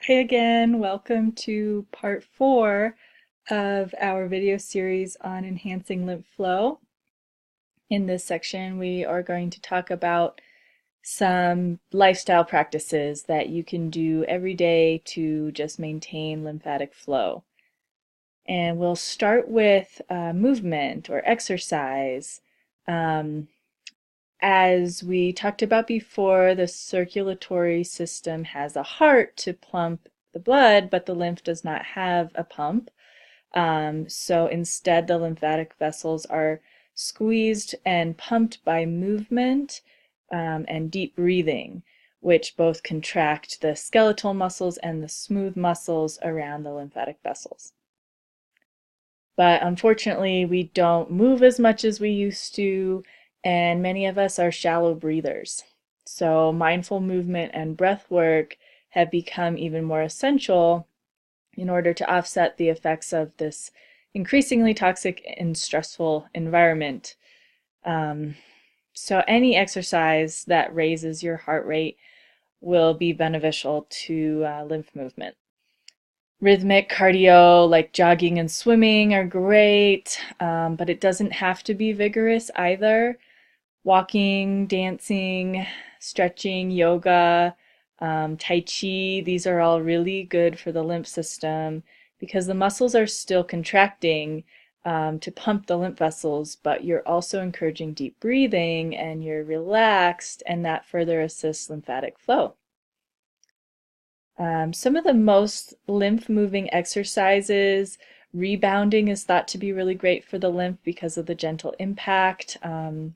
Hey again, welcome to part 4 of our video series on enhancing lymph flow. In this section, we are going to talk about some lifestyle practices that you can do every day to just maintain lymphatic flow. And we'll start with movement or exercise. As we talked about before, the circulatory system has a heart to pump the blood, but the lymph does not have a pump. So instead, the lymphatic vessels are squeezed and pumped by movement and deep breathing, which both contract the skeletal muscles and the smooth muscles around the lymphatic vessels. But unfortunately, we don't move as much as we used to, and many of us are shallow breathers. So mindful movement and breath work have become even more essential in order to offset the effects of this increasingly toxic and stressful environment. So any exercise that raises your heart rate will be beneficial to lymph movement. Rhythmic cardio like jogging and swimming are great, but it doesn't have to be vigorous either. Walking, dancing, stretching, yoga, Tai Chi, these are all really good for the lymph system because the muscles are still contracting to pump the lymph vessels, but you're also encouraging deep breathing and you're relaxed, and that further assists lymphatic flow. Some of the most lymph moving exercises, rebounding is thought to be really great for the lymph because of the gentle impact.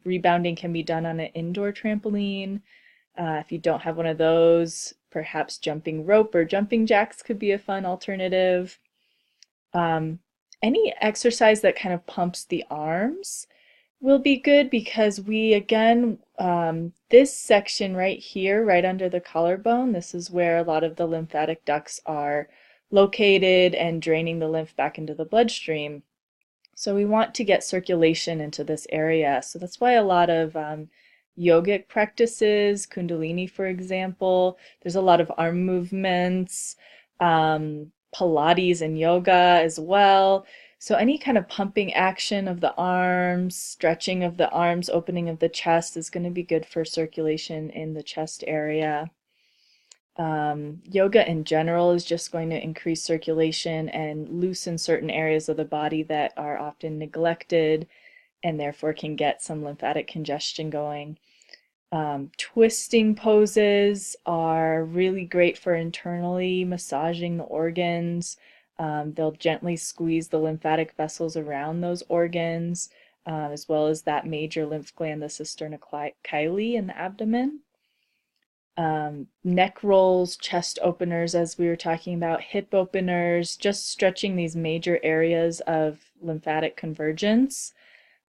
Rebounding can be done on an indoor trampoline. If you don't have one of those, perhaps jumping rope or jumping jacks could be a fun alternative. Any exercise that kind of pumps the arms will be good because we, again, this section right here, right under the collarbone, this is where a lot of the lymphatic ducts are located and draining the lymph back into the bloodstream. So we want to get circulation into this area. So that's why a lot of yogic practices, Kundalini, for example, there's a lot of arm movements, Pilates and yoga as well. So any kind of pumping action of the arms, stretching of the arms, opening of the chest is going to be good for circulation in the chest area. Yoga in general is just going to increase circulation and loosen certain areas of the body that are often neglected and therefore can get some lymphatic congestion going. Twisting poses are really great for internally massaging the organs. They'll gently squeeze the lymphatic vessels around those organs, as well as that major lymph gland, the cisterna in the abdomen. Neck rolls, chest openers, as we were talking about, hip openers, just stretching these major areas of lymphatic convergence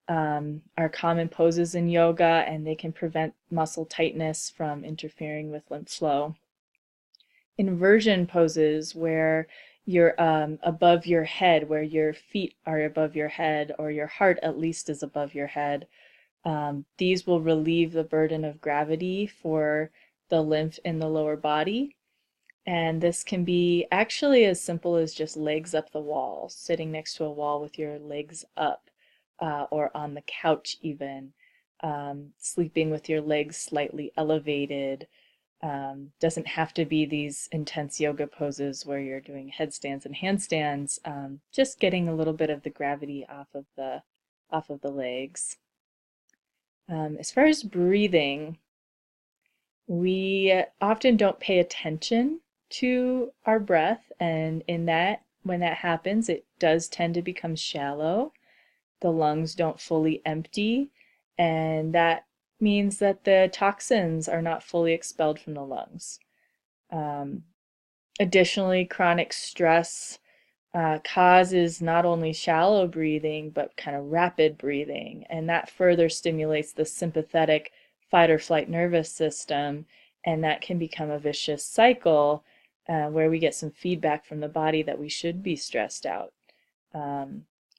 are common poses in yoga, and they can prevent muscle tightness from interfering with lymph flow. Inversion poses where you're above your head, where your feet are above your head, or your heart at least is above your head. These will relieve the burden of gravity for the lymph in the lower body. And this can be actually as simple as just legs up the wall, sitting next to a wall with your legs up, or on the couch even, sleeping with your legs slightly elevated. Doesn't have to be these intense yoga poses where you're doing headstands and handstands, just getting a little bit of the gravity off of the legs. As far as breathing, we often don't pay attention to our breath, and when that happens, it does tend to become shallow. The lungs don't fully empty, and that means that the toxins are not fully expelled from the lungs. Additionally, chronic stress causes not only shallow breathing, but kind of rapid breathing, and that further stimulates the sympathetic fight or flight nervous system, and that can become a vicious cycle where we get some feedback from the body that we should be stressed out.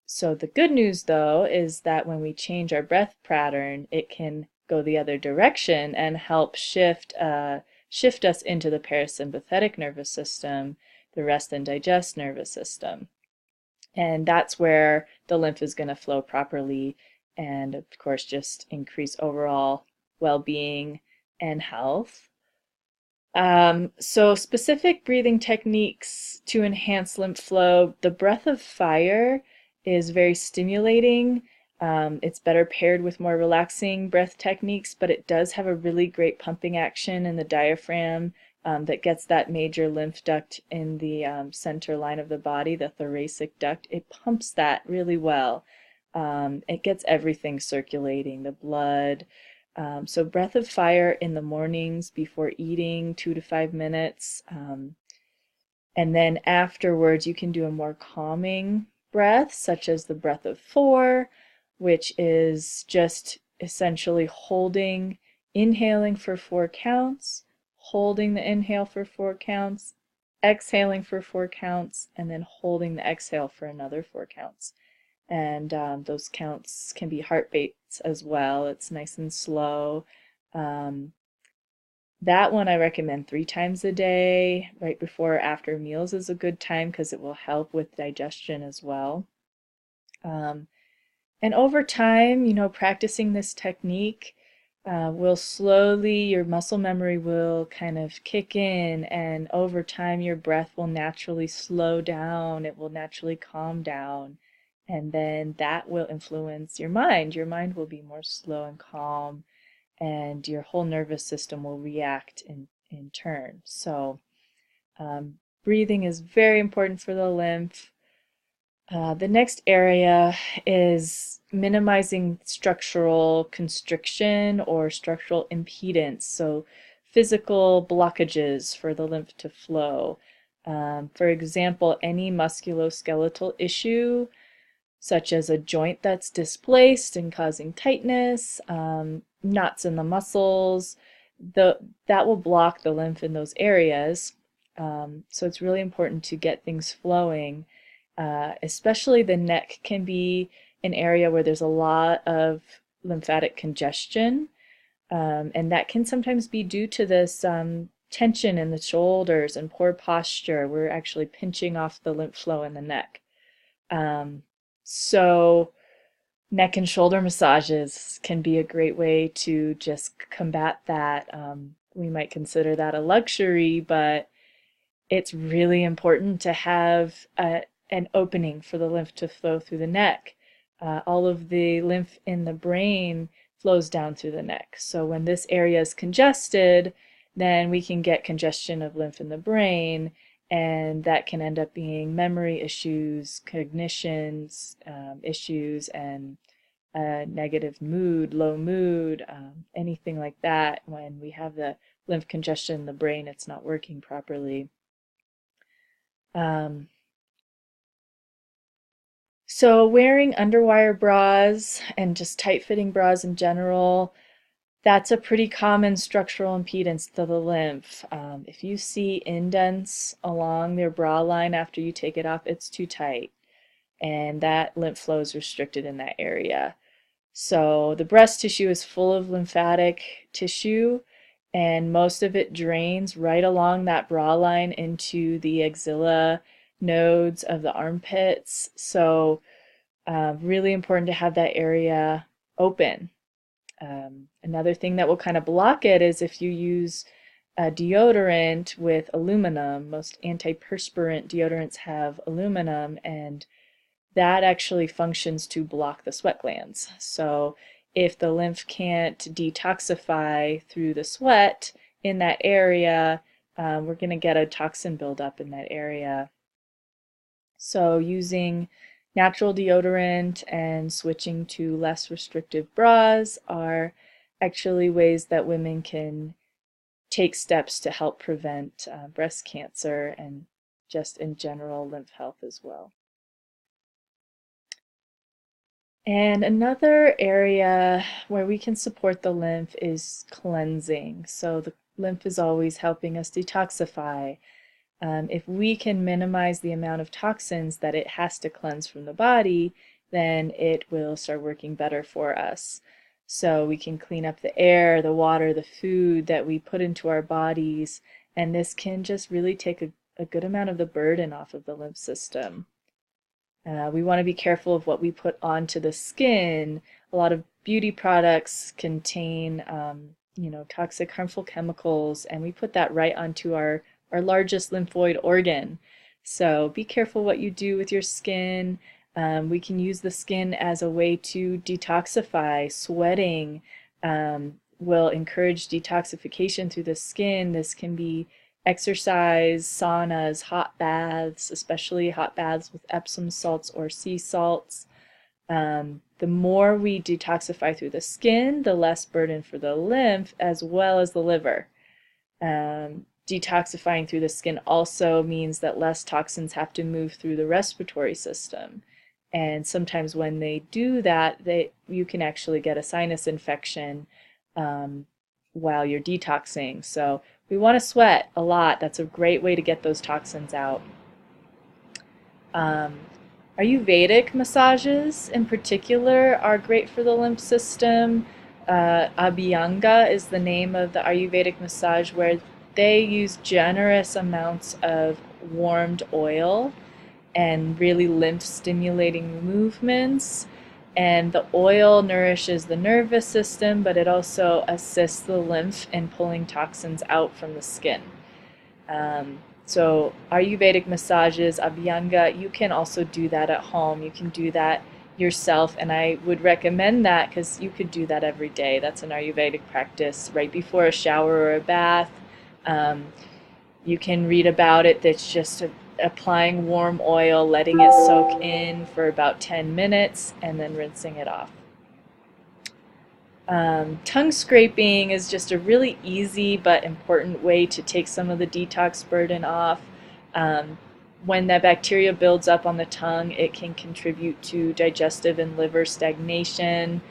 So the good news, though, is that when we change our breath pattern, it can go the other direction and help shift shift us into the parasympathetic nervous system, the rest and digest nervous system. And that's where the lymph is going to flow properly and, of course, just increase overall well-being and health. So specific breathing techniques to enhance lymph flow. The breath of fire is very stimulating. It's better paired with more relaxing breath techniques, but it does have a really great pumping action in the diaphragm that gets that major lymph duct in the center line of the body, the thoracic duct. It pumps that really well. It gets everything circulating, the blood. So breath of fire in the mornings before eating, 2 to 5 minutes. And then afterwards, you can do a more calming breath, such as the breath of 4, which is just essentially inhaling for 4 counts, holding the inhale for 4 counts, exhaling for 4 counts, and then holding the exhale for another 4 counts. And those counts can be heart beats as well. It's nice and slow. That one I recommend 3 times a day. Right before or after meals is a good time because it will help with digestion as well. And over time, practicing this technique will slowly, your muscle memory will kind of kick in, and over time your breath will naturally slow down. It will naturally calm down. And then that will influence your mind. Your mind will be more slow and calm, and your whole nervous system will react in turn. So breathing is very important for the lymph. The next area is minimizing structural constriction or structural impedance, so physical blockages for the lymph to flow. For example, any musculoskeletal issue, such as a joint that's displaced and causing tightness, knots in the muscles, that will block the lymph in those areas. So it's really important to get things flowing. Especially the neck can be an area where there's a lot of lymphatic congestion, and that can sometimes be due to this tension in the shoulders and poor posture. We're actually pinching off the lymph flow in the neck. So neck and shoulder massages can be a great way to just combat that. We might consider that a luxury, but it's really important to have an opening for the lymph to flow through the neck. All of the lymph in the brain flows down through the neck. So when this area is congested, then we can get congestion of lymph in the brain, and that can end up being memory issues, cognition issues, and negative mood, low mood, anything like that. When we have the lymph congestion in the brain, it's not working properly. So wearing underwire bras and just tight-fitting bras in general, that's a pretty common structural impedance to the lymph. If you see indents along their bra line after you take it off, it's too tight, and that lymph flow is restricted in that area. So the breast tissue is full of lymphatic tissue, and most of it drains right along that bra line into the axilla nodes of the armpits. So really important to have that area open. Another thing that will kind of block it is if you use a deodorant with aluminum. Most antiperspirant deodorants have aluminum, and that actually functions to block the sweat glands. So if the lymph can't detoxify through the sweat in that area, we're going to get a toxin buildup in that area. So using natural deodorant and switching to less restrictive bras are actually ways that women can take steps to help prevent breast cancer and just in general lymph health as well. And another area where we can support the lymph is cleansing. So the lymph is always helping us detoxify. If we can minimize the amount of toxins that it has to cleanse from the body, then it will start working better for us. So we can clean up the air, the water, the food that we put into our bodies, and this can just really take a good amount of the burden off of the lymph system. We want to be careful of what we put onto the skin. A lot of beauty products contain, toxic, harmful chemicals, and we put that right onto our largest lymphoid organ. So be careful what you do with your skin. We can use the skin as a way to detoxify. Sweating will encourage detoxification through the skin. This can be exercise, saunas, hot baths, especially hot baths with Epsom salts or sea salts. The more we detoxify through the skin, the less burden for the lymph as well as the liver. Detoxifying through the skin also means that less toxins have to move through the respiratory system. And sometimes when they do that, you can actually get a sinus infection while you're detoxing. So we want to sweat a lot. That's a great way to get those toxins out. Ayurvedic massages in particular are great for the lymph system. Abhyanga is the name of the Ayurvedic massage, where they use generous amounts of warmed oil and really lymph stimulating movements. And the oil nourishes the nervous system, but it also assists the lymph in pulling toxins out from the skin. So Ayurvedic massages, Abhyanga, you can also do that at home. You can do that yourself, and I would recommend that because you could do that every day. That's an Ayurvedic practice right before a shower or a bath. You can read about it. That's just applying warm oil, letting it soak in for about 10 minutes, and then rinsing it off. Tongue scraping is just a really easy but important way to take some of the detox burden off. When that bacteria builds up on the tongue, it can contribute to digestive and liver stagnation.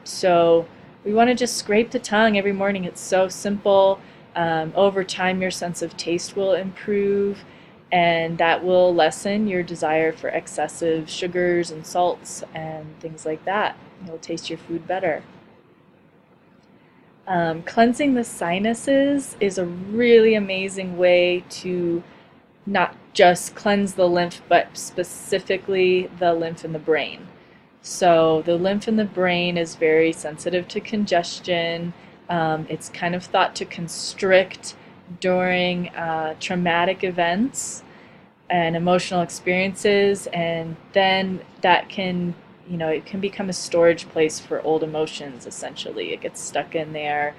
So we want to just scrape the tongue every morning. It's so simple. Over time, your sense of taste will improve, and that will lessen your desire for excessive sugars and salts and things like that. You'll taste your food better. Cleansing the sinuses is a really amazing way to not just cleanse the lymph, but specifically the lymph in the brain. So the lymph in the brain is very sensitive to congestion. It's kind of thought to constrict during traumatic events and emotional experiences, and then that can, it can become a storage place for old emotions, essentially. It gets stuck in there.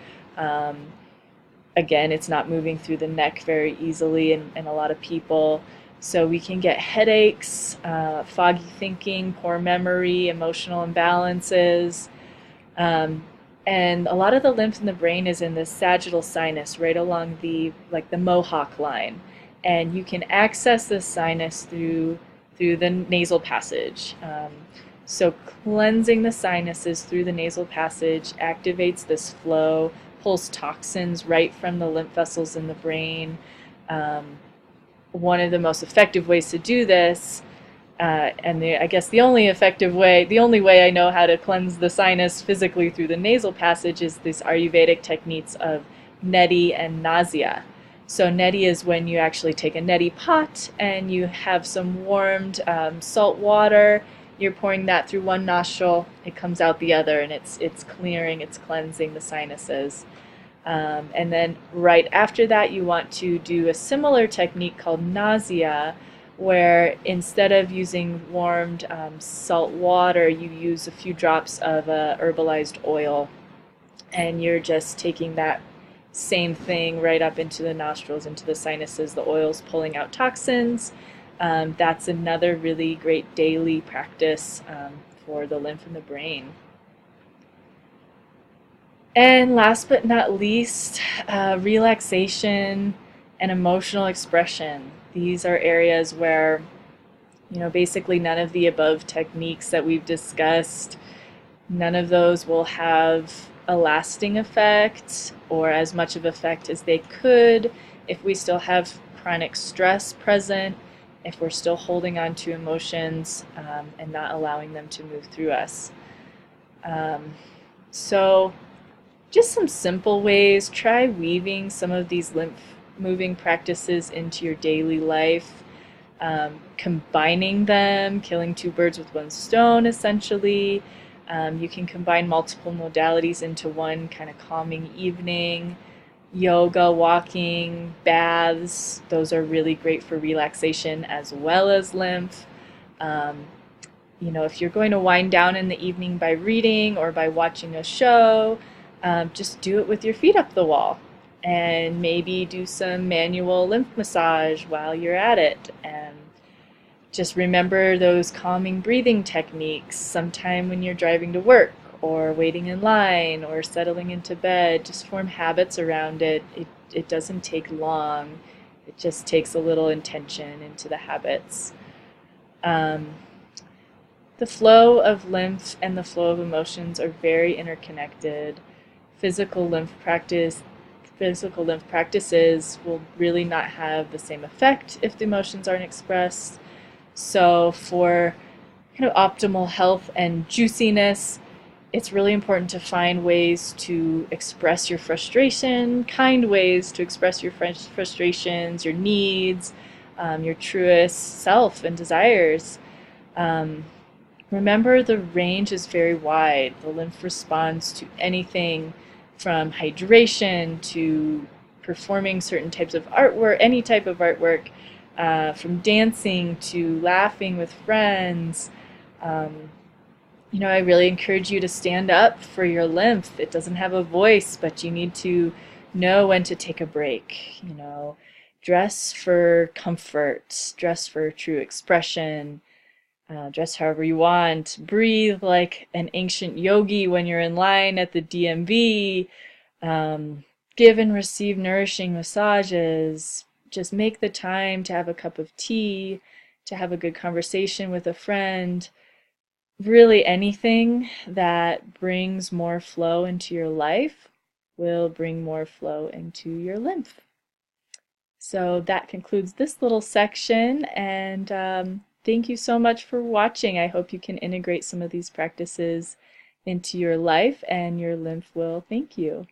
Again, it's not moving through the neck very easily in a lot of people. So we can get headaches, foggy thinking, poor memory, emotional imbalances. And a lot of the lymph in the brain is in the sagittal sinus, right along the mohawk line. And you can access this sinus through the nasal passage. So cleansing the sinuses through the nasal passage activates this flow, pulls toxins right from the lymph vessels in the brain. One of the most effective ways to do this, I guess the only way I know how to cleanse the sinus physically through the nasal passage is these Ayurvedic techniques of neti and nausea. So neti is when you actually take a neti pot and you have some warmed salt water. You're pouring that through one nostril, it comes out the other, and it's clearing, it's cleansing the sinuses. And then right after that, you want to do a similar technique called nausea, where instead of using warmed salt water, you use a few drops of herbalized oil, and you're just taking that same thing right up into the nostrils, into the sinuses. The oil's pulling out toxins. That's another really great daily practice for the lymph in the brain. And last but not least, relaxation and emotional expression. These are areas where, basically none of the above techniques that we've discussed, none of those will have a lasting effect or as much of effect as they could if we still have chronic stress present, if we're still holding on to emotions and not allowing them to move through us. So just some simple ways. Try weaving some of these lymph moving practices into your daily life, combining them, killing two birds with one stone, essentially. You can combine multiple modalities into one kind of calming evening. Yoga, walking, baths, those are really great for relaxation as well as lymph. Um, if you're going to wind down in the evening by reading or by watching a show, just do it with your feet up the wall and maybe do some manual lymph massage while you're at it. And just remember those calming breathing techniques sometime when you're driving to work or waiting in line or settling into bed. Just form habits around it. It doesn't take long. It just takes a little intention into the habits. The flow of lymph and the flow of emotions are very interconnected. Physical lymph practices will really not have the same effect if the emotions aren't expressed. So for kind of optimal health and juiciness, it's really important to find ways to express your frustration, kind ways to express your frustrations, your needs, your truest self and desires. Remember, the range is very wide. The lymph responds to anything from hydration to performing certain types of artwork, any type of artwork, from dancing to laughing with friends. I really encourage you to stand up for your lymph. It doesn't have a voice, but you need to know when to take a break. Dress for comfort, dress for true expression. Dress however you want. Breathe like an ancient yogi when you're in line at the DMV. Give and receive nourishing massages. Just make the time to have a cup of tea, to have a good conversation with a friend. Really anything that brings more flow into your life will bring more flow into your lymph. So that concludes this little section, and thank you so much for watching. I hope you can integrate some of these practices into your life and your lymph will thank you.